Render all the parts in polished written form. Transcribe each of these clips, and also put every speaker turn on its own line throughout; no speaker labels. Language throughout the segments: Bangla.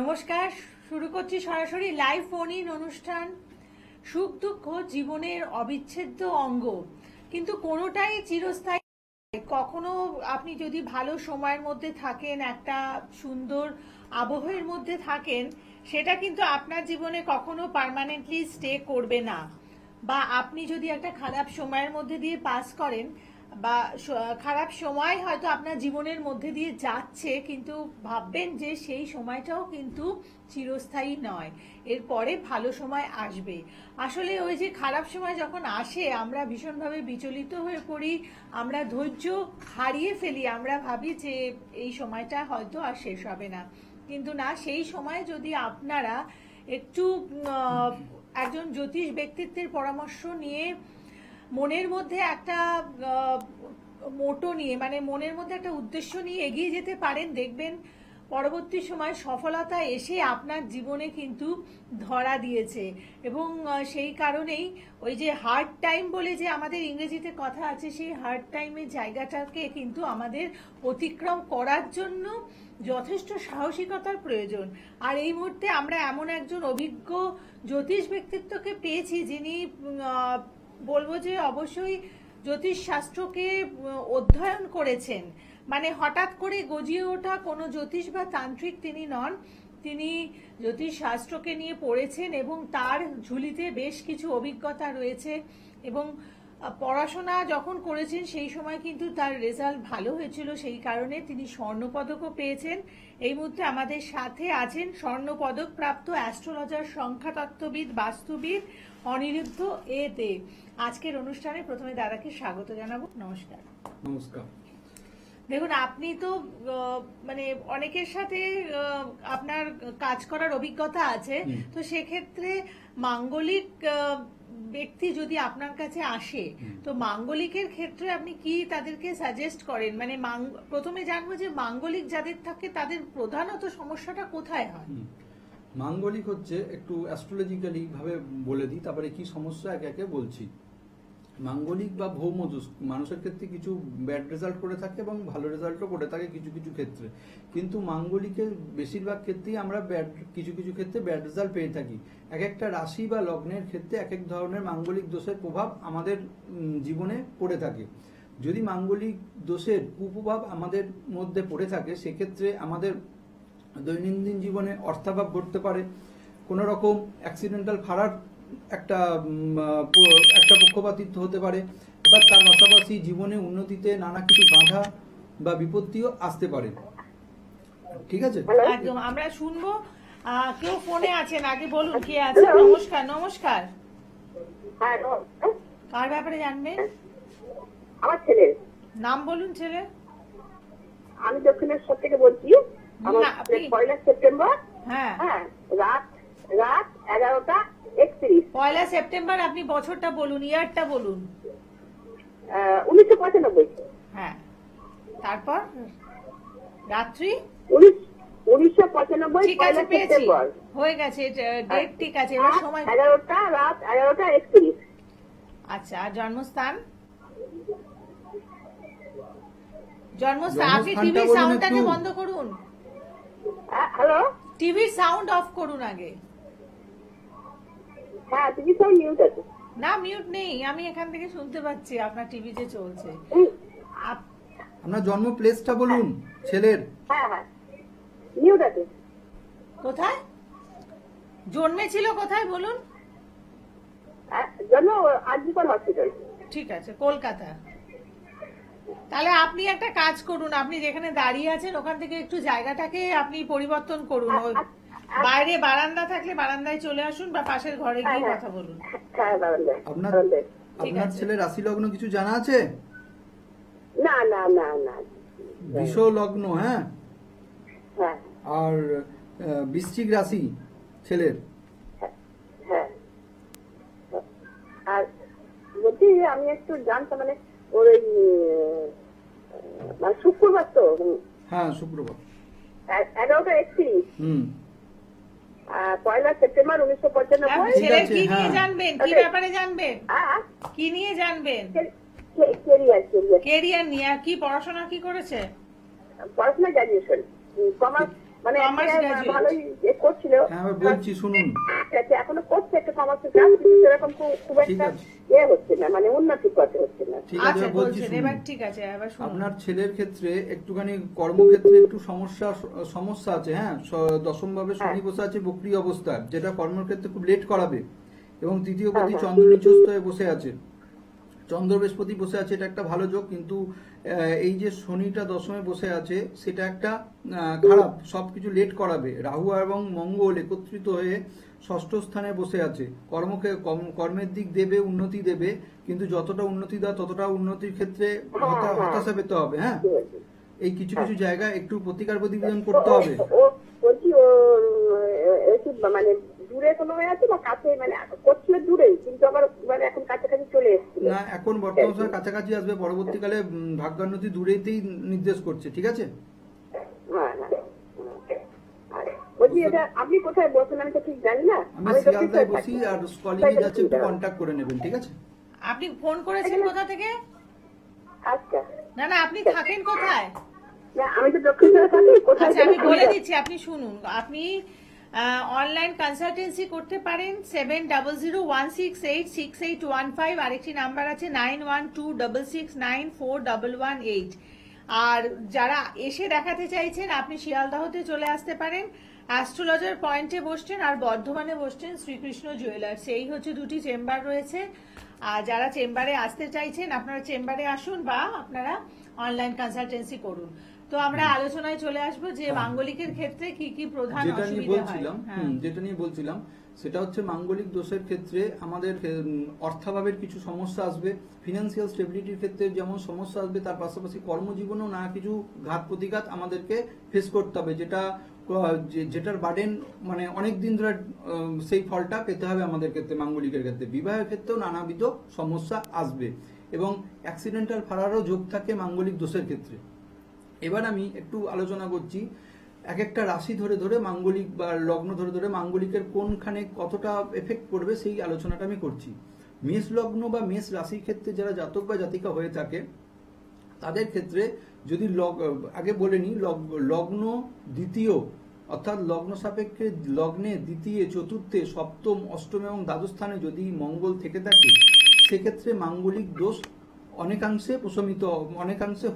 নমস্কার, শুরু করছি সরাসরি লাইভ ফোন ইন অনুষ্ঠান। সুখ দুঃখ জীবনের অবিচ্ছেদ্য অঙ্গ, কিন্তু কোনোটাই চিরস্থায়ী। কখনো আপনি যদি ভালো সময়ের মধ্যে থাকেন, একটা সুন্দর আবহের মধ্যে থাকেন, সেটা কিন্তু আপনার জীবনে কখনো পার্মানেন্টলি স্টে করবে না। বা আপনি যদি একটা খারাপ সময়ের মধ্যে দিয়ে পাস করেন, বা খারাপ সময় হয়তো আপনার জীবনের মধ্যে দিয়ে যাচ্ছে, কিন্তু ভাববেন যে সেই সময়টাও কিন্তু চিরস্থায়ী নয়, এরপরে ভালো সময় আসবে। আসলে ওই যে খারাপ সময় যখন আসে আমরা ভীষণভাবে বিচলিত হয়ে পড়ি, আমরা ধৈর্য হারিয়ে ফেলি, আমরা ভাবি যে এই সময়টা হয়তো আর শেষ হবে না। কিন্তু না, সেই সময় যদি আপনারা একটু একজন জ্যোতিষ ব্যক্তিত্বের পরামর্শ নিয়ে মনের মধ্যে একটা মোটো নিয়ে, মানে মনের মধ্যে একটা উদ্দেশ্য নিয়ে এগিয়ে যেতে পারেন, দেখবেন পরবর্তী সময় সফলতা এসে আপনার জীবনে কিন্তু ধরা দিয়েছে। এবং সেই কারণেই ওই যে হার্ড টাইম বলে যে আমাদের ইংরেজিতে কথা আছে, সেই হার্ড টাইমের জায়গাটাকে কিন্তু আমাদের অতিক্রম করার জন্য যথেষ্ট সাহসিকতার প্রয়োজন। আর এই মুহূর্তে আমরা এমন একজন অভিজ্ঞ জ্যোতিষ ব্যক্তিত্বকে পেয়েছি, যিনি বলবো যে অবশ্যই জ্যোতিষ শাস্ত্রকে অধ্যয়ন করেছেন। মানে হঠাৎ করে গজিয়ে ওঠা কোনো জ্যোতিষ বা তান্ত্রিক তিনি নন, তিনি জ্যোতিষ শাস্ত্রকে নিয়ে পড়েছেন এবং তার ঝুলিতে বেশ কিছু অভিজ্ঞতা রয়েছে। এবং পড়াশোনা যখন করেছেন সেই সময় কিন্তু তার রেজাল্ট ভালো হয়েছিল, সেই কারণে তিনি স্বর্ণপদকও পেয়েছেন। এই মুহূর্তে আমাদের সাথে আছেন স্বর্ণপদক প্রাপ্ত অ্যাস্ট্রোলজার, সংখ্যাতত্ত্ববিদ, বাস্তুবিদ অনিরুদ্ধ এ দে। আজকের অনুষ্ঠানে প্রথমে দাদাকে স্বাগত জানাবো। নমস্কার।
নমস্কার।
দেখুন, আপনি তো মানে অনেকের সাথে আপনার কাজ করার অভিজ্ঞতা আছে, তো সেক্ষেত্রে মাঙ্গলিক ব্যক্তি যদি আপনার কাছে আসে, তো মাঙ্গলিকের ক্ষেত্রে আপনি কি তাদেরকে সাজেস্ট করেন? মানে প্রথমে জানবো যে মাঙ্গলিক যাদের থাকে তাদের প্রধানত সমস্যাটা কোথায় হয়?
মাঙ্গলিক হচ্ছে, একটু অ্যাস্ট্রোলজিক্যালি ভাবে বলে দিই, তারপরে কি সমস্যা একে একে বলছি। মাঙ্গলিক বা ভৌমদোষ মানুষের ক্ষেত্রে কিছু ব্যাড রেজাল্ট করে থাকে এবং ভালো রেজাল্টও করে থাকে কিছু কিছু ক্ষেত্রে, কিন্তু মাঙ্গলিকের বেশিরভাগ ক্ষেত্রেই আমরা কিছু কিছু ক্ষেত্রে ব্যাড রেজাল্ট পেয়ে থাকি। এক একটা রাশি বা লগ্নের ক্ষেত্রে এক এক ধরনের মাঙ্গলিক দোষের প্রভাব আমাদের জীবনে পড়ে থাকে। যদি মাঙ্গলিক দোষের কুপ্রভাব আমাদের মধ্যে পড়ে থাকে, সেক্ষেত্রে আমাদের দৈনন্দিন জীবনে অর্থাভাব ঘটতে পারে, কোনো রকম অ্যাক্সিডেন্টাল ফারার একটা পক্ষপাতিত্ব হতে পারে। এবার তার পাশাপাশি জীবনে উন্নতিতে নানা কিছু বাধা বা বিপত্তিও আসতে পারে। ঠিক আছে,
একদম আমরা শুনবো। কেউ ফোনে আছেন, আগে বলুন কে আছে। নমস্কার। নমস্কার, কার ব্যাপারে জানবেন?
আমার ছেলে।
নাম বলুন ছেলে।
আমি দক্ষিণেশ্বর থেকে বলছি। পয়লা সেপ্টেম্বর, হ্যাঁ, রাত 11:31।
পয়লা সেপ্টেম্বর। আপনি বছরটা বলুন, ইয়ারটা বলুন।
1995।
হ্যাঁ, তারপর রাত্রি
1995।
ঠিক আছে, পেয়েছি, হয়ে গেছে ডেট, ঠিক আছে। এবার সময়
রাত 11:31।
আচ্ছা, আর জন্মস্থান? জন্মস্থান আপনি টিভির সাউন্ডটাকে বন্ধ করুন।
হ্যালো,
টিভির সাউন্ড অফ করুন আগে।
হ্যাঁ, টিভি সাউন্ড মিউট আছে।
না, মিউট নেই, আমি এখান থেকে শুনতে পাচ্ছি আপনার টিভি যে চলছে।
আপনার জন্ম প্লেসটা বলুন ছেলের।
হ্যাঁ হ্যাঁ, মিউট আছে।
কোথায় জন্মেছিল, কোথায় বলুন?
জন্ম আরজিকর হসপিটাল।
ঠিক আছে, কলকাতা। তাহলে আপনি একটা কাজ করুন, আপনি যেখানে দাঁড়িয়ে আছেন ওখান থেকে একটু জায়গাটাকে আপনি পরিবর্তন করুন। বাইরে বারান্দা থাকলে বারান্দায় চলে আসুন, বা পাশের ঘরে গিয়ে কথা বলুন।
আপনার ছেলের রাশি লগ্ন কিছু জানা আছে?
না না না না,
বৃষ লগ্ন। হ্যাঁ, আর বৃশ্চিক রাশি ছেলের।
হ্যাঁ, আর বলছি আমি একটু জানতাম, মানে ওর শুক্রবার তো।
হ্যাঁ, শুক্রবার
11:31। পয়লা সেপ্টেম্বর 1995।
ছেলের কি নিয়ে জানবেন, কি ব্যাপারে জানবেন, কি নিয়ে জানবেন?
কেরিয়ার
নিয়ে। আর কি পড়াশোনা কি করেছে?
পড়াশোনা গ্রাজুয়েশন, কমার্স মানে
Commerce graduate।
ভালোই করছিল,
হ্যাঁ আমি বলছি শুনুন।
এখনো করছে একটা কমার্সের ক্লাস, কিন্তু সেরকম খুব
ঠিক
একটা
আছে।
হচ্ছে না, মানে উন্নতি পথে হচ্ছে না।
ঠিক আছে
আচ্ছা
বলছি
বলছেন,
শুনুন।
এবার ঠিক আছে, এবার শুনুন।
আপনার ছেলের ক্ষেত্রে একটুখানি কর্মক্ষেত্রে একটু সমস্যা আছে, হ্যাঁ। দশম ভাবে শনি বসে আছে বক্রী অবস্থা, যেটা কর্মক্ষেত্রে খুব লেট করাবে। এবং তৃতীয় প্রতি চন্দ্র নিচস্থ হয়ে বসে আছে, চন্দ্র বৃহস্পতি বসে আছে, এটা একটা ভালো যোগ। কিন্তু এই যে শনিটা দশমে বসে আছে সেটা একটা খারাপ, সবকিছু লেট করাবে। রাহু এবং মঙ্গল একত্রিত হয়ে ষষ্ঠ স্থানে বসে আছে, কর্মের দিক দেবে, উন্নতি দেবে, কিন্তু যতটা উন্নতি দেওয়া ততটা উন্নতির ক্ষেত্রে হতাশা পেতে হবে, হ্যাঁ। এই কিছু কিছু জায়গায় একটু প্রতিকার প্রতিবেদন করতে হবে।
ও বলছি ও একটু মানে দূরে কোনো হয়ে আছে বা কাছে, মানে করছিল দূরেই, কিন্তু আবার মানে এখন কাছাকাছি চলে এসেছিল।
না, এখন বর্তমান সময় কাছাকাছি আসবে, পরবর্তীকালে ভাগ্যোন্নতি দূরেতেই নির্দেশ করছে, ঠিক আছে।
হ্যাঁ হ্যাঁ। বলছি এটা আপনি কোথায় বসেন আমি তো ঠিক জানি না।
আমি শিয়ালদায় বসি, আর কলিগে যাচ্ছে, একটু কন্ট্যাক্ট করে নেবেন, ঠিক আছে।
আপনি ফোন করেছেন কোথা থেকে?
আচ্ছা,
না না, আপনি থাকেন কোথায়?
না আমি তো দক্ষিণেশ্বরে থাকি, কোথায়
আচ্ছা আমি বলে দিচ্ছি, আপনি শুনুন। আপনি অনলাইন কনসালটেন্সি করতে পারেন 7001686815, আরেকটি নাম্বার আছে 9126694118। আর যারা এসে দেখাতে চাইছেন, আপনি শিয়ালদাহতে চলে আসতে পারেন, অ্যাস্ট্রোলজার পয়েন্টে বসছেন, আর বর্ধমানে বসছেন শ্রীকৃষ্ণ জুয়েলার্স। এই হচ্ছে দুটি চেম্বার রয়েছে। আর যারা চেম্বারে আসতে চাইছেন, আপনারা চেম্বারে আসুন বা আপনারা অনলাইন কনসালটেন্সি করুন। তো আমরা আলোচনায় চলে আসবো যে মাঙ্গলিকের ক্ষেত্রে কি কি প্রধান
যেটা নিয়ে
অসুবিধা হয়।
বলছিলাম,
হ্যাঁ।
যেটা নিয়ে বলছিলাম সেটা হচ্ছে মাঙ্গলিক দোষের ক্ষেত্রে আমাদের অর্থাভাবের কিছু সমস্যা আসবে, ফিনান্সিয়াল স্টেবিলিটির ক্ষেত্রে যেমন সমস্যা আসবে, তার পাশাপাশি কর্মজীবনেও নানা কিছু ঘাত প্রতিঘাত আমাদেরকে ফেস করতে হবে, যেটার বার্ডেন মানে অনেক দিন ধরে সেই ফলটা পেতে হবে আমাদের ক্ষেত্রে। মাঙ্গলিকের ক্ষেত্রে বিবাহের ক্ষেত্রেও নানাবিধ সমস্যা আসবে, এবং অ্যাক্সিডেন্টাল ফারারও যোগ থাকে মাঙ্গলিক দোষের ক্ষেত্রে। এবার আমি একটু আলোচনা করছি এক একটা রাশি ধরে ধরে, মাঙ্গলিক বা লগ্ন ধরে ধরে মাঙ্গলিকের কোনখানে কতটা এফেক্ট পড়বে সেই আলোচনাটা আমি করছি। মেষ লগ্ন বা মেষ রাশির ক্ষেত্রে যারা জাতক বা জাতিকা হয়ে থাকে তাদের ক্ষেত্রে যদি আগে বলে নিই, লগ্ন দ্বিতীয় অর্থাৎ লগ্ন সাপেক্ষে লগ্নে দ্বিতীয়, চতুর্থে, সপ্তম, অষ্টম এবং দ্বাদশ স্থানে যদি মঙ্গল থেকে থাকে, সেক্ষেত্রে মাঙ্গলিক দোষ অনেকাংশে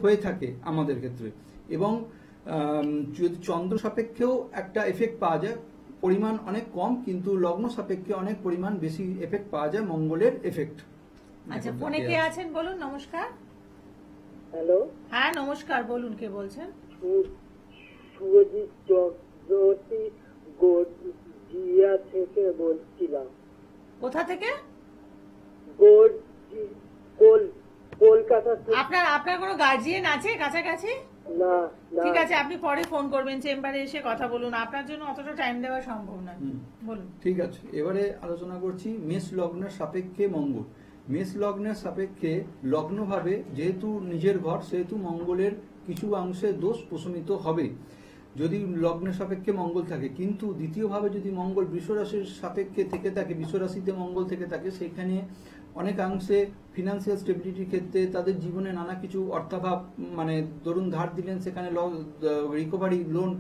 হয়ে থাকে আমাদের ক্ষেত্রে। এবং যদি চন্দ্র সাপেক্ষেও একটা এফেক্ট পাওয়া যায়, পরিমাণ অনেক কম, কিন্তু লগ্ন সাপেক্ষে অনেক পরিমাণ বেশি এফেক্ট পাওয়া যায় মঙ্গলের এফেক্ট।
আচ্ছা, ফোনে কে আছেন বলুন? নমস্কার।
হ্যালো,
হ্যাঁ নমস্কার, বলুন কে বলছেন?
শুভজিৎ চক্রবর্তী গর্জিয়া থেকে বলছিলাম।
কোথা থেকে?
কলকাতা থেকে।
আপনার কোনো গার্জিয়ান আছে কাছাকাছি?
না,
ঠিক আছে, আপনি পরে ফোন করবেন, চেম্বারে এসে কথা বলুন, আপনার জন্য অতটা টাইম দেওয়া সম্ভব নয়। বলুন।
ঠিক আছে, এবারে আলোচনা করছি মেষ লগ্নের সাপেক্ষে মঙ্গল। মেষ লগ্নের সাপেক্ষে লগ্নভাবে যেহেতু নিজের ঘর, সেহেতু মঙ্গলের কিছু অংশে দোষ প্রশমিত হবে যদি লগ্নের সাপেক্ষে মঙ্গল থাকে। কিন্তু দ্বিতীয়ভাবে যদি মঙ্গল বৃষ রাশির সাপেক্ষে থেকে থাকে, বৃষ রাশিতে মঙ্গল থেকে থাকে, সেখানে অনেকাংশে ফিনান্সিয়াল স্টেবিলিটির ক্ষেত্রে তাদের জীবনে নানা কিছু অর্থাভাব, মানে ধরুন ধার দিলেন, সেখানে লোন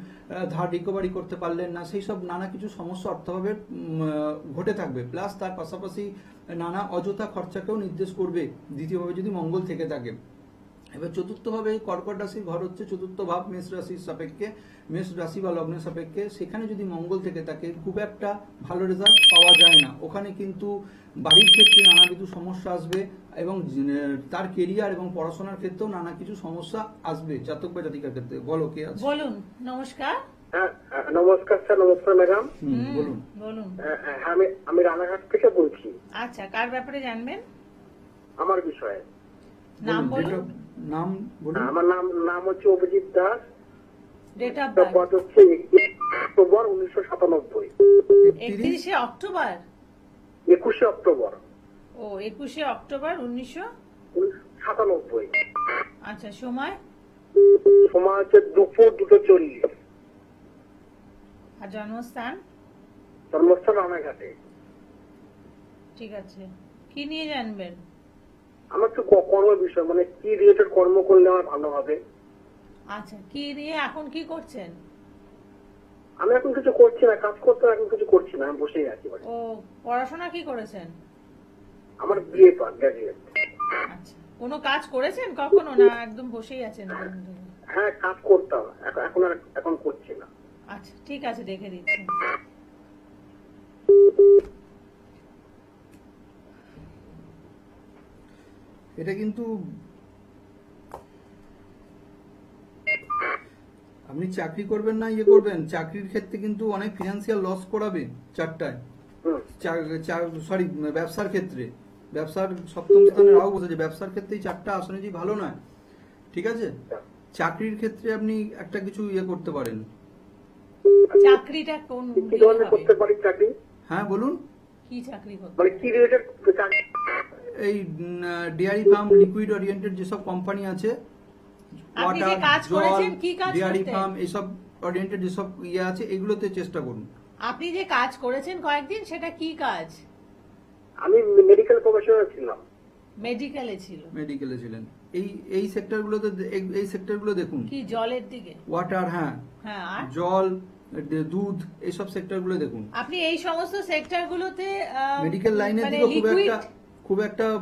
ধার রিকভারি করতে পারলেন না, সেই সব নানা কিছু সমস্যা অর্থাভাবের ঘটে থাকবে। প্লাস তার পাশাপাশি নানা অযথা খরচাকেও নির্দেশ করবে দ্বিতীয়ভাবে যদি মঙ্গল থেকে থাকে। এবার চতুর্থভাবে কর্কট রাশির ঘর হচ্ছে চতুর্থ ভাব মেষ রাশির সাপেক্ষে, মেষ রাশি বা লগ্নের সাপেক্ষে, সেখানে যদি মঙ্গল থেকে থাকে খুব একটা ভালো রেজাল্ট পাওয়া যায় না। ওখানে কিন্তু বাড়ির ক্ষেত্রে নানা কিছু সমস্যা আসবে, এবং তার কেরিয়ার এবং পড়াশোনার ক্ষেত্রেও নানা কিছু সমস্যা আসবে জাতক বা জাতিকার ক্ষেত্রে। বলো কে আছে?
বলুন। নমস্কার।
নমস্কার স্যার। নমস্কার ম্যাডাম।
বলুন।
বলুন।
আমি রানাঘাট থেকে বলছি।
আচ্ছা, কার ব্যাপারে জানবেন?
আমার বিষয়ে।
নাম বলুন।
নাম বলুন।
আমার নাম হচ্ছে Abhijit Das.
Date of
birth
birth?
হচ্ছে 21 অক্টোবর 1997।
31 অক্টোবর?
21 অক্টোবর।
ও, 21 অক্টোবর
1997।
আচ্ছা, সময়?
সময় হচ্ছে দুপুর 2:40।
আর জন্মস্থান?
জন্মস্থান রানাঘাটে।
ঠিক আছে, কি নিয়ে জানবেন?
আমার তো কর্ম বিষয়, মানে কি রিলেটেড কর্ম করলে আমার ভালো হবে।
আচ্ছা, কি নিয়ে এখন কি করছেন?
আমি এখন কিছু করছি না, কাজ করতে এখন কিছু করছি না, আমি বসেই আছি বাড়িতে।
ও পড়াশোনা কি করেছেন?
আমার বিয়ে গ্রাজুয়েট।
আচ্ছা, কোনো কাজ করেছেন কখনো, না একদম বসেই আছেন?
হ্যাঁ, কাজ করতাম, এখন করছি না।
আচ্ছা ঠিক আছে, দেখে দিচ্ছি।
এটা কিন্তু আপনি চাকরি করবেন না ইয়ে করবেন, চাকরির ক্ষেত্রে কিন্তু অনেক ফিনান্সিয়াল লস করাবে চারটায়। সরি, ব্যবসার ক্ষেত্রে, ব্যবসার সপ্তম স্থানে রাহু বসেছে, ব্যবসার ক্ষেত্রে এই চারটা আসনে যে ভালো নয়, ঠিক আছে? চাকরির ক্ষেত্রে আপনি একটা কিছু ইয়ে করতে পারেন।
চাকরিটা কোন
কি ধরনের করতে পারি চাকরি?
হ্যাঁ বলুন।
কি চাকরি করতে?
মানে কি রিলেটেড চাকরি?
এই ডেয়ারি ফার্ম, লিকুইড ওরিয়েন্টেড যেসব কোম্পানি আছে,
আপনি যে কাজ করেছেন কি কাজ
ডেয়ারি
করতেন?
ফার্ম, এইসব ওরিয়েন্টেড যেসব ইয়ে আছে এগুলোতে চেষ্টা করুন।
আপনি যে কাজ করেছেন কয়েকদিন, সেটা কি কাজ?
আমি মেডিকেল প্রফেশনাল ছিলাম।
মেডিকেলে ছিল?
মেডিকেলে ছিলেন। এই সেক্টরগুলোতে, এই সেক্টরগুলো দেখুন।
কি জলের দিকে?
ওয়াটার, হ্যাঁ,
হ্যাঁ, আর
জল, দুধ, এইসব সেক্টরগুলো দেখুন।
আপনি এই সমস্ত সেক্টরগুলোতে
মেডিকেল লাইনের
মানে
দিকে
liquid-
খুব একটা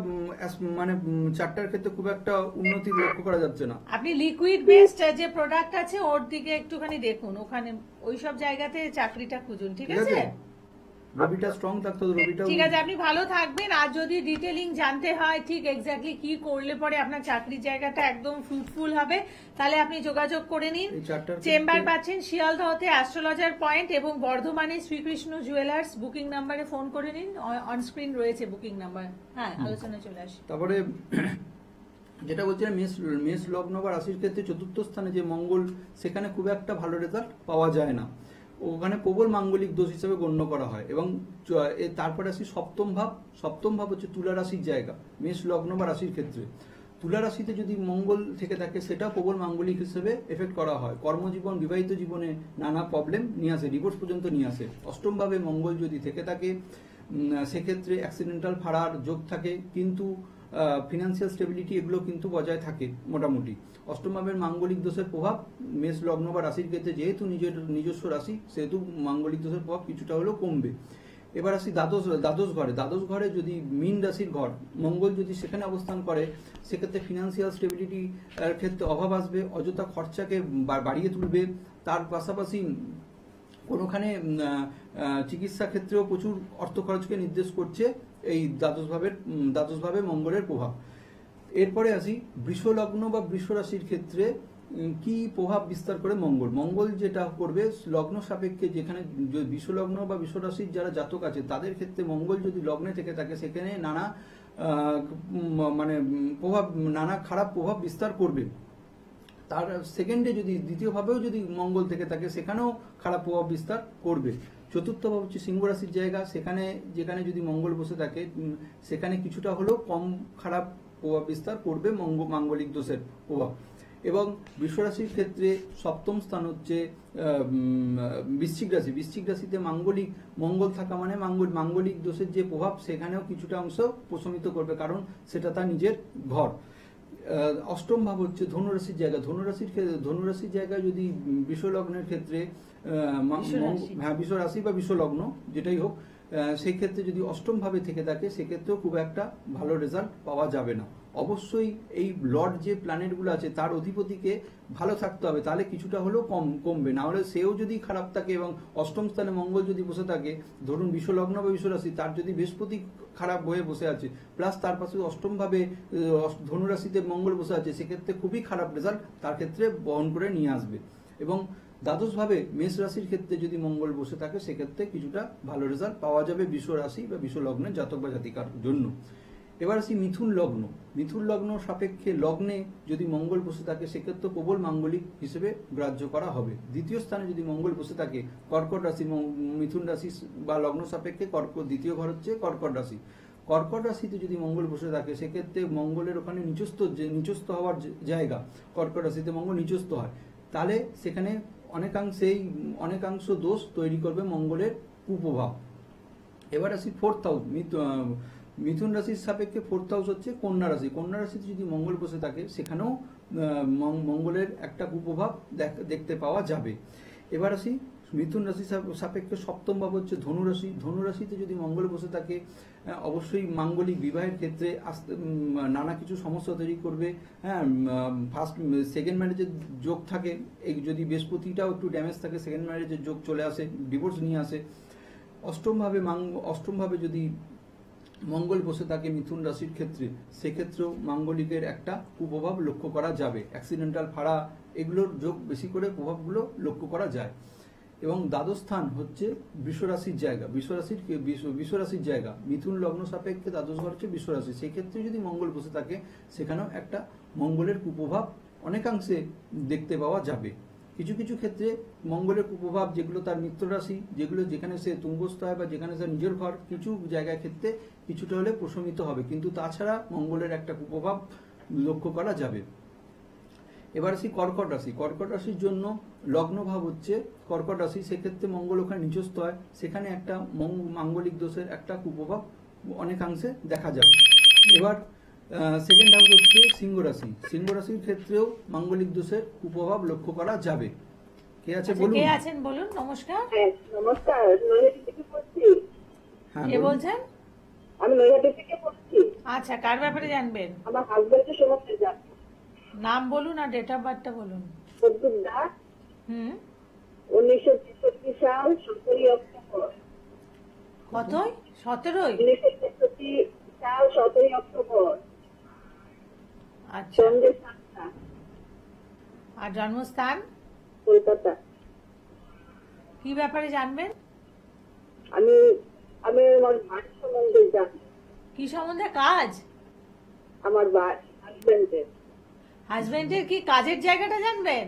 মানে চারটার ক্ষেত্রে খুব একটা উন্নতি লক্ষ্য করা যাচ্ছে না।
আপনি লিকুইড বেসড যে প্রোডাক্ট আছে ওর দিকে একটুখানি দেখুন, ওখানে ওইসব জায়গাতে চাকরিটা খুঁজুন, ঠিক আছে?
রবিটা স্ট্রং থাকতো, রবিটা
ঠিক আছে, আপনি ভালো থাকবেন। আর যদি ডিটেইলিং জানতে হয় ঠিক এক্স্যাক্টলি কি করলে পরে আপনার চাকরির জায়গাটা একদম ফ্রুটফুল হবে, তাহলে আপনি যোগাযোগ করে নিন।
এই চারটার
চেম্বার
ক্ষেত্রে-
পাচ্ছেন শিয়ালদহতে অ্যাস্ট্রোলজার পয়েন্ট এবং বর্ধমানে শ্রীকৃষ্ণ জুয়েলার্স। বুকিং নাম্বারে ফোন করে নিন, অন স্ক্রিন রয়েছে বুকিং নাম্বার। হ্যাঁ, আলোচনায় চলে আসি।
তারপরে যেটা বলছিলাম, মেষ লগ্ন বা রাশির ক্ষেত্রে চতুর্থ স্থানে যে মঙ্গল, সেখানে খুব একটা ভালো রেজাল্ট পাওয়া যায় না, ওখানে প্রবল মাঙ্গলিক দোষ হিসেবে গণ্য করা হয়। এবং তারপরে আসি সপ্তম ভাব। সপ্তম ভাব হচ্ছে তুলা রাশির জায়গা মেষ লগ্ন বা রাশির ক্ষেত্রে। তুলা রাশিতে যদি মঙ্গল থেকে থাকে, সেটা প্রবল মাঙ্গলিক হিসেবে এফেক্ট করা হয়। কর্মজীবন, বিবাহিত জীবনে নানা প্রবলেম নিয়ে আসে, ডিভোর্স পর্যন্ত নিয়ে আসে। অষ্টম ভাবে মঙ্গল যদি থেকে থাকে, সেক্ষেত্রে অ্যাক্সিডেন্টাল ফাড়ার যোগ থাকে, কিন্তু ফিনান্সিয়াল স্টেবিলিটি এগুলো কিন্তু বজায় থাকে মোটামুটি। অষ্টম ভাবের মাঙ্গলিক দোষের প্রভাব মেষ লগ্ন বা রাশির ক্ষেত্রে, যেহেতু নিজস্ব রাশি, সেহেতু মাঙ্গলিক দোষের প্রভাব কিছুটা হলেও কমবে। এবার আসি দ্বাদশ ঘরে। দ্বাদশ ঘরে যদি মীন রাশির ঘর, মঙ্গল যদি সেখানে অবস্থান করে, সেক্ষেত্রে ফিনান্সিয়াল স্টেবিলিটি ক্ষেত্রে অভাব আসবে, অযথা খরচাকে বাড়িয়ে তুলবে। তার পাশাপাশি কোনোখানে চিকিৎসা ক্ষেত্রেও প্রচুর অর্থ খরচকে নির্দেশ করছে এই দ্বাদশ ভাবে মঙ্গলের প্রভাব। এরপরে আসি বৃষ লগ্ন বা বৃষ রাশির ক্ষেত্রে কি প্রভাব বিস্তার করে মঙ্গল। মঙ্গল যেটা করবে লগ্ন সাপেক্ষে, যেখানে বৃষ লগ্ন বা বৃষ রাশির যারা জাতক আছে তাদের ক্ষেত্রে মঙ্গল যদি লগ্নে থেকে থাকে, সেখানে নানা নানা খারাপ প্রভাব বিস্তার করবে। তার সেকেন্ডে যদি দ্বিতীয়ভাবেও যদি মঙ্গল থেকে থাকে, সেখানেও খারাপ প্রভাব বিস্তার করবে। চতুর্থ ভাব হচ্ছে সিংহ রাশির জায়গা, যেখানে যদি মঙ্গল বসে থাকে, সেখানে কিছুটা হলেও কম খারাপ প্রভাব বিস্তার করবে মাঙ্গলিক দোষের প্রভাব। এবং বৃষ রাশির ক্ষেত্রে সপ্তম স্থান হচ্ছে বৃশ্চিক রাশি। বৃশ্চিক রাশিতে মঙ্গল থাকা মানে মাঙ্গলিক দোষের যে প্রভাব, সেখানেও কিছুটা অংশ প্রশমিত করবে, কারণ সেটা তার নিজের ঘর। অষ্টম ভাব হচ্ছে ধনুরাশির জায়গা। ধনুরাশির জায়গায় যদি বৃষ লগ্নের ক্ষেত্রে, হ্যাঁ, বৃষ রাশি বা বৃষ লগ্ন যেটাই হোক, সেই ক্ষেত্রে যদি অষ্টম ভাবে থেকে থাকে, সেক্ষেত্রেও খুব একটা ভালো রেজাল্ট পাওয়া যাবে না। অবশ্যই এই লর্ড যে প্ল্যানেটগুলো আছে তার অধিপতিকে ভালো থাকতে হবে, তাহলে কিছুটা হলেও কমবে। না হলে সেও যদি খারাপ থাকে এবং অষ্টম স্থানে মঙ্গল যদি বসে থাকে, ধরুন বৃষ লগ্ন বা বৃষ রাশি, তার যদি বৃহস্পতি খারাপ হয়ে বসে আছে, প্লাস তার পাশে অষ্টম ভাবে ধনুরাশিতে মঙ্গল বসে আছে, সেক্ষেত্রে খুবই খারাপ রেজাল্ট তার ক্ষেত্রে বহন করে নিয়ে আসবে। এবং দ্বাদশ ভাবে মেষ রাশির ক্ষেত্রে যদি মঙ্গল বসে থাকে, সেক্ষেত্রে কিছুটা ভালো রেজাল্ট পাওয়া যাবে বৃষ রাশি বা বৃষ লগ্নের জাতক বা জাতিকার জন্য। এবার আসি মিথুন লগ্ন। মিথুন লগ্ন সাপেক্ষে লগ্নে যদি মঙ্গল বসে থাকে, সেক্ষেত্রে প্রবল মাঙ্গলিক হিসেবে গ্রাহ্য করা হবে। দ্বিতীয় স্থানে যদি মঙ্গল বসে থাকে, কর্কট রাশি, মিথুন রাশি বা লগ্ন সাপেক্ষে দ্বিতীয় ঘর হচ্ছে কর্কট রাশি। কর্কট রাশিতে যদি মঙ্গল বসে থাকে, সেক্ষেত্রে মঙ্গলের ওখানে নিচস্থ হওয়ার জায়গা, কর্কট রাশিতে মঙ্গল নিচস্থ হয়, তাহলে সেখানে অনেকাংশ দোষ তৈরি করবে মঙ্গলের কুপ্রভাব। এবার আসি ফোর্থ হাউস। মিথুন রাশির সাপেক্ষে ফোর্থ হাউস হচ্ছে কন্যা রাশি। কন্যা রাশিতে যদি মঙ্গল বসে থাকে, সেখানেও মঙ্গলের একটা কুপ্রভাব দেখতে পাওয়া যাবে। এবার আসি মিথুন রাশি সাপেক্ষে সপ্তম ভাব হচ্ছে ধনুরাশি। ধনুরাশিতে যদি মঙ্গল বসে থাকে অবশ্যই মাঙ্গলিক বিবাহের ক্ষেত্রে নানা কিছু সমস্যা তৈরি করবে। হ্যাঁ, ফার্স্ট সেকেন্ড ম্যারেজের যোগ থাকে, এই যদি বৃহস্পতিটাও একটু ড্যামেজ থাকে সেকেন্ড ম্যারেজের যোগ চলে আসে, ডিভোর্স নিয়ে আসে। অষ্টমভাবে যদি মঙ্গল বসে থাকে মিথুন রাশির ক্ষেত্রে, সেক্ষেত্রেও মাঙ্গলিকের একটা কুপ্রভাব লক্ষ্য করা যাবে। অ্যাক্সিডেন্টাল ফাড়া এগুলোর যোগ বেশি করে প্রভাবগুলো লক্ষ্য করা যায়। এবং দ্বাদশ স্থান হচ্ছে বৃষরাশির জায়গা। বৃষরাশির জায়গা মিথুন লগ্ন সাপেক্ষে দ্বাদশ ঘর হচ্ছে বৃষরাশি। সেই ক্ষেত্রে যদি মঙ্গল বসে থাকে সেখানেও একটা মঙ্গলের কুপ্রভাব অনেকাংশে দেখতে পাওয়া যাবে। কিছু কিছু ক্ষেত্রে মঙ্গলের কুপ্রভাব যেগুলো তার মিত্র রাশি, যেখানে সে তুঙ্গস্থ হয় বা যেখানে তার নিজের ঘর, কিছু জায়গায় ক্ষেত্রে কিছুটা হলে প্রশমিত হবে, কিন্তু তাছাড়া মঙ্গলের একটা কুপ্রভাব লক্ষ্য করা যাবে। এবার আসি কর্কট রাশি। কর্কট রাশির জন্য লগ্ন ভাব হচ্ছে কর্কট রাশি, সেক্ষেত্রে মঙ্গল ওখানে নিচস্থ হয়, সেখানে একটা মাঙ্গলিক দোষের একটা কুপ্রভাব অনেকাংশে দেখা যাবে। এবার সেকেন্ড হাউস হচ্ছে সিংহ রাশি। সিংহ রাশির ক্ষেত্রেও মাঙ্গলিক দোষের কুপ্রভাব লক্ষ্য করা যাবে। কে আছে বলুন?
কে আছেন বলুন? নমস্কার।
হ্যাঁ নমস্কার, নৈহাটি থেকে বলছি।
হ্যাঁ,
কে বলছেন?
আমি নৈহাটি থেকে বলছি।
আচ্ছা, কার ব্যাপারে জানবেন?
আমার হাজবেন্ডের সমস্যা জানি।
নাম বলুন আর ডেট অফ বার্থটা বলুন।
প্রদ্যুৎ দাস,
হুম।
1963 সাল 17 অক্টোবর।
কতই? 17ই?
1963 সাল 17 অক্টোবর,
আচ্ছা।
সন্ধ্যে 7টা,
আর জন্মস্থান?
কলকাতা।
কি ব্যাপারে জানবেন?
আমি আমি আমার বাড়ির সম্বন্ধে জানি।
কি সম্বন্ধে? কাজ?
আমার হাজবেন্ডের।
হাজবেন্ডের কি কাজের জায়গাটা জানবেন?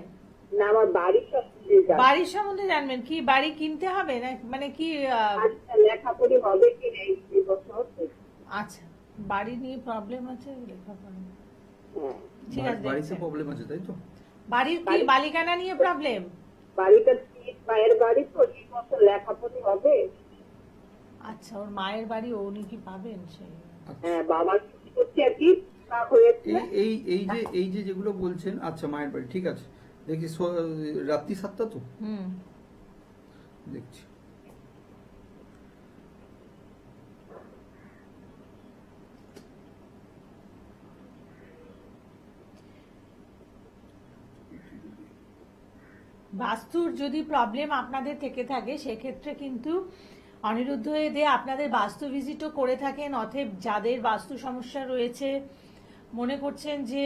না, আমার বাড়ির সম্বন্ধে জানি।
বাড়ির সম্বন্ধে জানবেন? কি বাড়ি কিনতে হবে না মানে কি?
আচ্ছা, লেখাপড়ি হবে কি নেই এই বছর?
আচ্ছা, বাড়ি নিয়ে প্রবলেম আছে, লেখাপড়া।
হ্যাঁ,
ঠিক আছে,
বাড়িতে
দেখছি।
প্রবলেম আছে তাই তো?
বাড়ির কি বালিকানা নিয়ে প্রবলেম?
বাড়িটা মায়ের বাড়ি তো, এই বছর লেখাপড়ি হবে।
আচ্ছা, ওর মায়ের বাড়ি উনি কি পাবেন সেই?
হ্যাঁ, বাবার ছুটি করছে আর কি তা হয়েছে।
এই যে যেগুলো বলছেন, আচ্ছা মায়ের বাড়ি, ঠিক আছে। দেখি রাত্রি 7টা তো
হুম।
দেখছি।
বাস্তুর যদি প্রবলেম আপনাদের থেকে থাকে সেক্ষেত্রে কিন্তু অনিরুদ্ধ দে আপনাদের বাস্তু ভিজিটও করে থাকেন। অতএব যাদের বাস্তু সমস্যা রয়েছে, মনে করছেন যে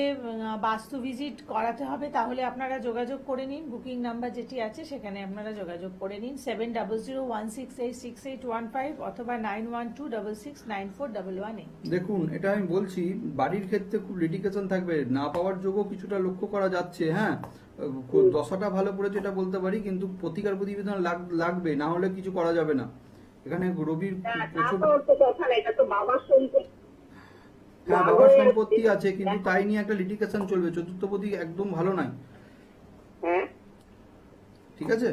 বাস্তু ভিজিট করাতে হবে, তাহলে আপনারা যোগাযোগ করে নিন। বুকিং নাম্বার যেটি আছে সেখানে আপনারা যোগাযোগ করে নিন 7001686815 অথবা 9126694118।
দেখুন, এটা আমি বলছি, বাড়ির ক্ষেত্রে খুব লিটিগেশন থাকবে, না পাওয়ার যোগও কিছুটা লক্ষ্য করা যাচ্ছে। হ্যাঁ, দশাটা ভালো পড়েছে এটা বলতে পারি, কিন্তু প্রতিকার প্রতিবেদন লাগবে, না হলে কিছু করা যাবে না। এখানে রবির প্রচুর, হ্যাঁ বাবার সম্পত্তি আছে, কিন্তু তাই নিয়ে একটা লিটিগেশন চলবে। চতুর্থপতি একদম ভালো নাই, ঠিক আছে?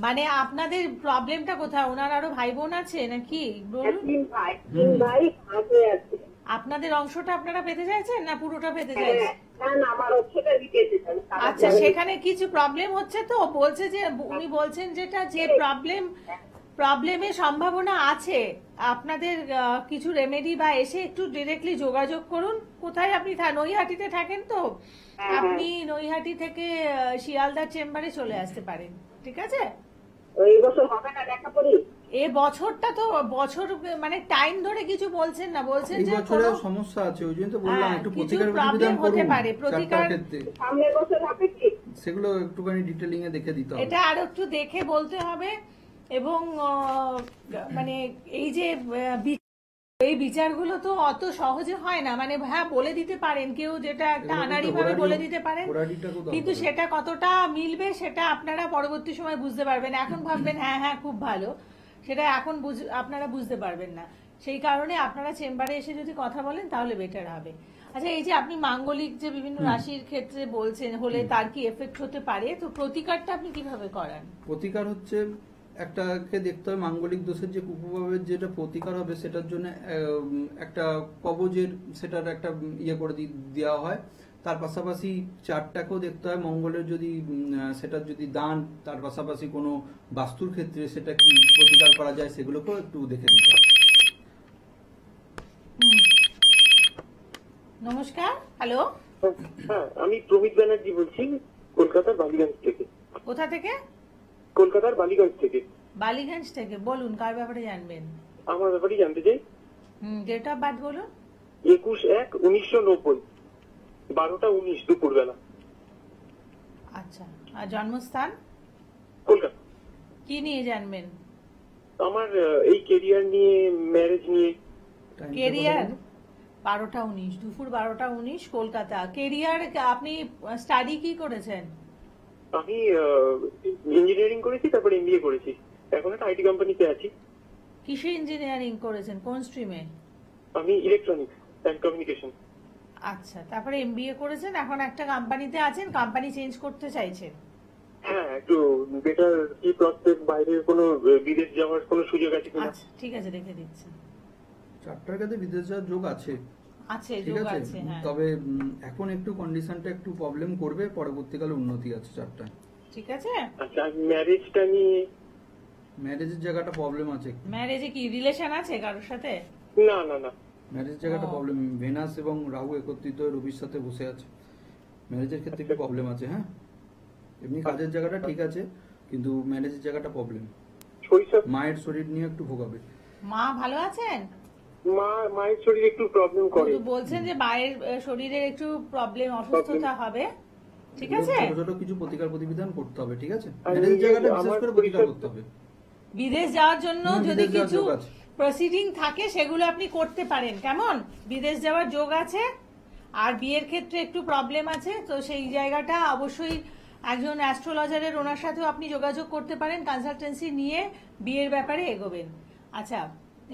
মানে আপনাদের প্রবলেমটা কোথায়? ওনার আরো ভাই বোন আছে নাকি বলুন? আপনাদের অংশটা আপনারা পেতে চাইছেন না পুরোটা পেতে চাইছেন? আচ্ছা, সেখানে কিছু প্রবলেম হচ্ছে তো বলছে যে, উনি বলছেন যেটা যে প্রবলেমের সম্ভাবনা আছে, আপনাদের কিছু রেমেডি বা এসে একটু ডিরেক্টলি যোগাযোগ করুন। কোথায় আপনি নৈহাটিতে থাকেন তো? আপনি নৈহাটি থেকে শিয়ালদার চেম্বারে চলে আসতে পারেন, ঠিক আছে?
এই বছর হবে না লেখাপড়ি?
এ বছরটা তো বছর মানে টাইম ধরে কিছু বলছেন না, বলছেন
এই
যে
বছরে সমস্যা আছে, ওই জন্য তো বললাম একটু প্রতিকার
প্রবলেম
প্রতিবেদন
হতে
করুন।
পারে, প্রতিকার
ক্ষেত্রে
সামনের বছর হবে কি?
সেগুলো একটুখানি ডিটেইলিং এ দেখে দিতে হবে।
এটা আরো একটু দেখে বলতে হবে। এবং মানে এই যে এই বিচারগুলো তো অত সহজে হয় না, মানে হ্যাঁ বলে দিতে পারেন কেউ, যেটা একটা আনাড়ি ভাবে বলে দিতে পারেন, কিন্তু সেটা কতটা মিলবে সেটা আপনারা পরবর্তী সময় বুঝতে পারবেন। এখন ভাববেন হ্যাঁ হ্যাঁ খুব ভালো, সেটা এখন আপনারা বুঝতে পারবেন না। সেই কারণে আপনারা চেম্বারে এসে যদি কথা বলেন তাহলে বেটার হবে। আচ্ছা, এই যে আপনি মাঙ্গলিক যে বিভিন্ন রাশির ক্ষেত্রে বলছেন হলে তার কি এফেক্ট হতে পারে, তো প্রতিকারটা আপনি কিভাবে করান?
প্রতিকার হচ্ছে একটাকে দেখতে হবে মাঙ্গলিক দোষের যে কুপ্রভাবের যেটা প্রতিকার হবে, সেটার জন্য একটা কবজের সেটার একটা ইয়ে করে দেওয়া হয়। তার পাশাপাশি চারটাকেও দেখতে হয় মঙ্গলের যদি সেটা যদি দান, তার পাশাপাশি কোনো বাস্তুর ক্ষেত্রে সেটা কি প্রতিকার করা যায় সেগুলোকেও একটু দেখে দিতে হয়।
নমস্কার, হ্যালো,
হ্যাঁ, আমি প্রমিত ব্যানার্জি বলছি, কলকাতার বালিগঞ্জ থেকে।
কোথা থেকে?
কলকাতার বালিগঞ্জ থেকে।
বালিগঞ্জ থেকে। বলুন, কার ব্যাপারে জানবেন?
আমার ব্যাপারে জানতে চাই।
ডেট অফ বার্থ বলুন।
21/1/1990, 12টা 19 দুপুরবেলা।
আচ্ছা, আর জন্মস্থান?
কলকাতা।
কি নিয়ে জানবেন?
আমার এই কেরিয়ার নিয়ে, ম্যারেজ নিয়ে।
কেরিয়ার 12টা 19, দুপুর 12টা 19, কলকাতা। কেরিয়ার আপনি স্টাডি কি করেছেন?
আমি ইঞ্জিনিয়ারিং করেছি, তারপর MBA করেছি। এখন একটা IT কোম্পানিতে আছি।
কিসে ইঞ্জিনিয়ারিং করেছেন, কোন স্ট্রিমে?
আমি ইলেকট্রনিক্স অ্যান্ড কমিউনিকেশন।
আচ্ছা, তারপরে MBA করেছেন, এখন একটা কোম্পানিতে আছেন, কোম্পানি চেঞ্জ করতে চাইছেন।
হ্যাঁ, একটু বেটার কি প্রসপেক্ট, বাইরে কোনো বিদেশ যাওয়ার কোনো সুযোগ আছে কিনা?
আচ্ছা, ঠিক আছে, রেখে দিচ্ছি।
চারটার কাছে বিদেশ যাওয়ার যোগ আছে,
আছে,
ঠিক
যোগ
আছে,
আছে, হ্যাঁ।
তবে এখন একটু কন্ডিশনটা একটু প্রবলেম করবে, পরবর্তীকালে উন্নতি আছে চারটায়।
ঠিক আছে।
আচ্ছা, ম্যারেজটা নিয়ে?
ম্যারেজের জায়গাটা প্রবলেম আছে।
ম্যারেজে কি রিলেশন আছে কারোর সাথে?
না না না।
ম্যারেজ জায়গাটা
ও।
প্রবলেম, ভেনাস এবং রাহু একত্রিত হয়ে রবির সাথে বসে আছে, ম্যারেজের ক্ষেত্রে একটু প্রবলেম আছে। হ্যাঁ, এমনি কাজের জায়গাটা ঠিক আছে, কিন্তু ম্যারেজের জায়গাটা প্রবলেম।
শৈশব,
মায়ের শরীর নিয়ে একটু ভোগাবে।
মা ভালো আছেন?
মায়ের শরীর একটু প্রবলেম করে।
কিন্তু বলছেন যে মায়ের শরীরের একটু প্রবলেম, অসুস্থতা হবে, ঠিক আছে।
ছোট ছোট কিছু প্রতিকার প্রতিবিধান করতে হবে, ঠিক আছে।
আর
ম্যারেজের জায়গাটা বিশেষ
আমার
করে প্রতিকার
পরিচয়-
করতে হবে।
বিদেশ যাওয়ার জন্য
হুম,
যদি
বিদেশ যাওয়ার
কিছু
যোগ আছে।
প্রসিডিং থাকে সেগুলো আপনি করতে পারেন। কেমন? বিদেশ যাওয়ার যোগ আছে, আর বিয়ের ক্ষেত্রে একটু প্রবলেম আছে, তো সেই জায়গাটা অবশ্যই একজন অ্যাস্ট্রোলজারের ওনার সাথেও আপনি যোগাযোগ করতে পারেন, কনসালটেন্সি নিয়ে বিয়ের ব্যাপারে এগোবেন। আচ্ছা,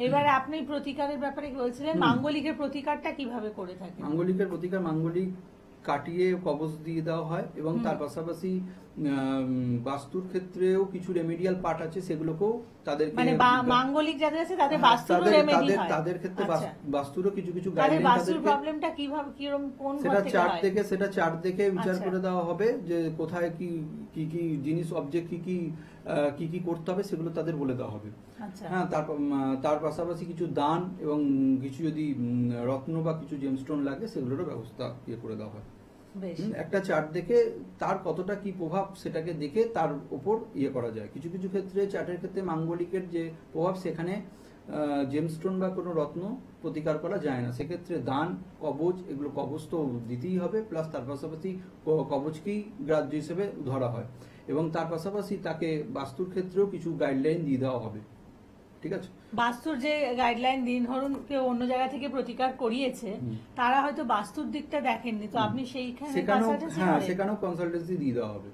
এবারে আপনি প্রতিকারের ব্যাপারে বলছিলেন, মাঙ্গলিকের প্রতিকারটা কিভাবে করে থাকেন?
মাঙ্গলিকের প্রতিকার, মাঙ্গলিক কাটিয়ে কবচ দিয়ে দেওয়া হয়, এবং তার পাশাপাশি বাস্তুর ক্ষেত্রেও কিছু রেমেডিয়াল পার্ট আছে, সেগুলোকেও তাদেরকে
মানে মাঙ্গলিক যাদের আছে তাদের
হ্যাঁ,
বাস্তুর রেমেডি হয়।
তাদের ক্ষেত্রে
আচ্ছা।
বাস্তুরও কিছু কিছু
তাদের
গাইডলাইন
বাস্তুর
তাদেরকে,
প্রবলেমটা কিভাবে, কিরকম, কোন ঘর
সেটা
থেকে
চার্ট
হয়?
দেখে বিচার
আচ্ছা।
করে দেওয়া হবে যে কোথায় কি কি কি জিনিস, অবজেক্ট কি কি করতে হবে, সেগুলো তাদের বলে দেওয়া হবে।
আচ্ছা।
হ্যাঁ, তার পাশাপাশি কিছু দান এবং কিছু যদি রত্ন বা কিছু জেমস্টোন লাগে সেগুলোরও ব্যবস্থা করে দেওয়া হয়।
বেশ।
একটা চার্ট দেখে তার কতটা কি প্রভাব সেটাকে দেখে তার উপর করা যায়। কিছু কিছু ক্ষেত্রে চার্টের ক্ষেত্রে মাঙ্গলিকের যে প্রভাব, সেখানে জেমস্টোন বা কোনো রত্ন প্রতিকার করা যায় না, সেক্ষেত্রে দান, কবচ, এগুলো কবচ তো দিতেই হবে, প্লাস তার পাশাপাশি কবচকেই গ্রাহ্য হিসেবে ধরা হয়, এবং তার পাশাপাশি তাকে বাস্তুর ক্ষেত্রেও কিছু গাইডলাইন দিয়ে দেওয়া হবে, ঠিক আছে।
বাস্তুর যে গাইডলাইন দিন, ধরুন কেউ অন্য জায়গা থেকে প্রতিকার করিয়েছে, তারা হয়তো বাস্তুর দিকটা দেখেননি, তো আপনি সেইখানে কনসালটেন্সি করেন?
সেখানেও কনসালটেন্সি দিয়ে দেওয়া হবে।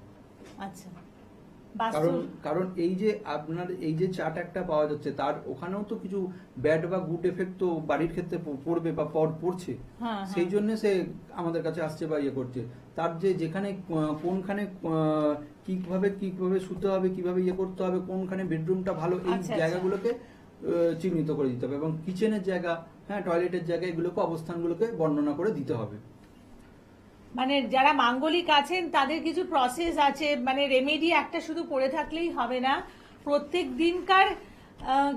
আচ্ছা, বাস্তুর
কারণ এই যে আপনার এই যে চার্ট একটা পাওয়া যাচ্ছে, তার ওখানেও তো কিছু ব্যাড বা গুড এফেক্ট তো বাড়ির ক্ষেত্রে পড়বে বা পড়ছে,
হ্যাঁ,
সেই জন্য সে আমাদের কাছে আসছে বা করছে। তার যে যেখানে কোনখানে কিভাবে শুতে হবে, কিভাবে করতে হবে, কোনখানে বেডরুমটা ভালো, এই
আচ্ছা,
জায়গাগুলোকে চিহ্নিত করে দিতে হবে, এবং কিচেনের জায়গা, হ্যাঁ, টয়লেটের জায়গা, এগুলোকে অবস্থানগুলোকে বর্ণনা করে দিতে হবে।
মানে যারা মাঙ্গলিক আছেন তাদের কিছু প্রসেস আছে, মানে রেমেডি একটা শুধু পড়ে থাকলেই হবে না, প্রত্যেক দিনকার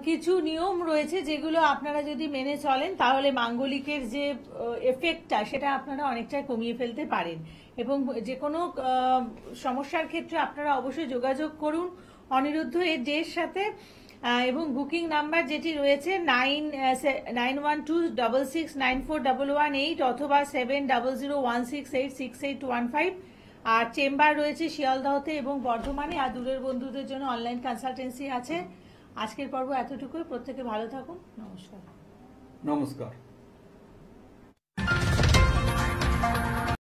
কিছু নিয়ম রয়েছে যেগুলো আপনারা যদি মেনে চলেন তাহলে মাঙ্গলিকের যে এফেক্টটা সেটা আপনারা অনেকটাই কমিয়ে ফেলতে পারেন। এবং যে কোনো সমস্যার ক্ষেত্রে আপনারা অবশ্যই যোগাযোগ করুন অনিরুদ্ধ এর সাথে, এবং বুকিং নাম্বার যেটি রয়েছে 9126694118 অথবা 7001686815, আর চেম্বার রয়েছে শিয়ালদহতে এবং বর্ধমানে, আর দূরের বন্ধুদের জন্য অনলাইন কনসালটেন্সি আছে। আজকের পর্ব এতটুকুই, প্রত্যেকে ভালো থাকুন, নমস্কার।
নমস্কার।